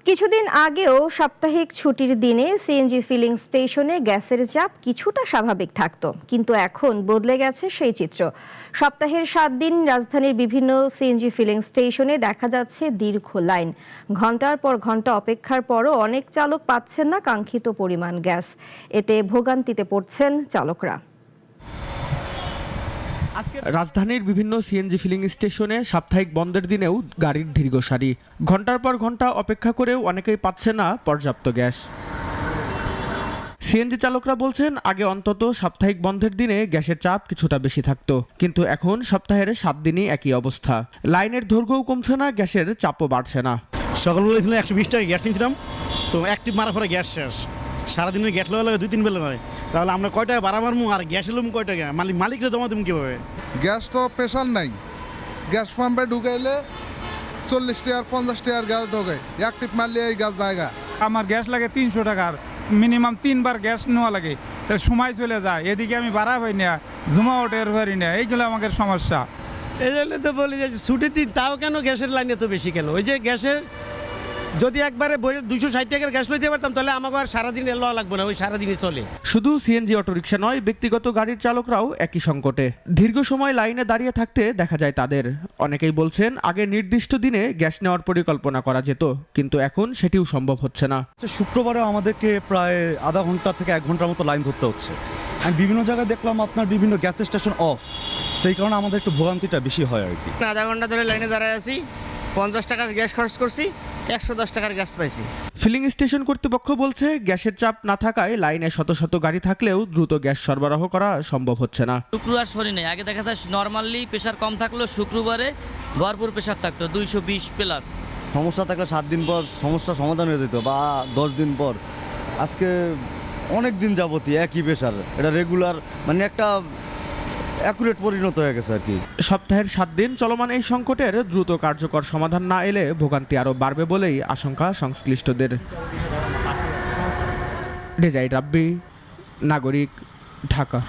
কিছুদিন আগেও সাপ্তাহিক ছুটির দিনে সিএনজি ফিলিং স্টেশনে গ্যাসের চাপ কিছুটা স্বাভাবিক থাকতো, কিন্তু এখন বদলে গেছে সেই চিত্র। সপ্তাহের 7 দিন রাজধানীর বিভিন্ন সিএনজি ফিলিং স্টেশনে দেখা যাচ্ছে দীর্ঘ লাইন। ঘন্টার পর ঘন্টা অপেক্ষার পরও অনেক চালক পাচ্ছেন না কাঙ্ক্ষিত পরিমাণ গ্যাস। এতে ভোগান্তিতে পড়ছেন চালকরা। রাজধানীর বিভিন্ন সিএনজি ফিলিং স্টেশনে সাপ্তাহিক বন্ধের দিনেও গাড়ির দীর্ঘ সারি। ঘন্টার পর ঘন্টা অপেক্ষা করেও অনেকেই পাচ্ছে না পর্যাপ্ত গ্যাস। সিএনজি চালকরা বলছেন, আগে অন্তত সাপ্তাহিক বন্ধের দিনে গ্যাসের চাপ কিছুটা বেশি থাকতো, কিন্তু এখন সপ্তাহের 7 দিনই একই অবস্থা। লাইনের দৈর্ঘ্যও কমছে না, গ্যাসের চাপও বাড়ছে না। সকালবেলা ছিল 120 টাকা গ্যাস নিয়েছিলাম, তো অ্যাক্টিভ মারা পরে গ্যাস শেষ। সারাদিনের গ্যাস লাগা লাগে 2-3 বেলা হয়, তাহলে আমরা কয় টাকা ভাড়া মারমু আর গ্যাস এলাম কয় টাকা? মালিকরা জমা দেবো কীভাবে? গ্যাস তো প্রেশার নাই, গ্যাস পাম্পে ঢুকাইলে 40 টাকার 50 টাকার গ্যাস ঢোকায়, অ্যাক্টিভ মারলে এই গ্যাস জায়গা। আমার গ্যাস লাগে 300 টাকার, মিনিমাম 3 বার গ্যাস নেওয়া লাগে, তাহলে সময় চলে যায়। এদিকে আমি ভাড়া পাই না, জমা টের পারি না, এইগুলো আমাদের সমস্যা। এই জন্য তো বলি যে ছুটির দিন তাও কেন গ্যাসের লাইন এত বেশি কেন? ওই যে গ্যাসের যদি একবারে 260 টাকার গ্যাস লইতে পারতাম তাহলে আমাকে আর সারাদিন লওয়া লাগবে না, ওই সারাদিনই চলে। শুধু সিএনজি অটোরিকশা নয়, ব্যক্তিগত গাড়ির চালকরাও একই সংকটে। দীর্ঘ সময় লাইনে দাঁড়িয়ে থাকতে দেখা যায় তাদের। অনেকেই বলছেন, আগে নির্দিষ্ট দিনে গ্যাস নেওয়ার পরিকল্পনা করা যেত, কিন্তু এখন সেটিও সম্ভব হচ্ছে না। শুক্রবারে আমাদেরকে প্রায় আধা ঘন্টা থেকে 1 ঘন্টার মতো লাইন ধরতে হচ্ছে। আমি বিভিন্ন জায়গায় দেখলাম আপনার বিভিন্ন গ্যাস স্টেশন অফ, সেই কারণে আমাদের একটু ভোগান্তিটা বেশি হয় আর কি। আধা ঘন্টা ধরে লাইনে দাঁড়ায় আছি, 50 টাকার গ্যাস খরচ করছি, 110 টাকার গ্যাস পাইছি। ফিলিং স্টেশন কর্তৃপক্ষ বলছে, গ্যাসের চাপ না থাকায় লাইনে শত শত গাড়ি থাকলেও দ্রুত গ্যাস সরবরাহ করা সম্ভব হচ্ছে না। শুক্রবার শনি নেই, আগে দেখা যায় নর্মালি প্রেশার কম থাকলেও শুক্রবারে ভরপুর প্রেশার থাকতো 220 প্লাস। সমস্যা থাকলে 7 দিন পর সমস্যা সমাধান হয়ে যেত, বা 10 দিন পর। আজকে অনেক দিন যাবতীয় একই প্রেশার, এটা রেগুলার, মানে একটা অ্যাকুরেট পরিণত হয়ে গেছে আর কি। সপ্তাহের 7 দিন চলমান এই সংকটের দ্রুত কার্যকর সমাধান না এলে ভোগান্তি আরও বাড়বে বলেই আশঙ্কা সংশ্লিষ্টদের। রেজাই রাব্বি, নাগরিক, ঢাকা।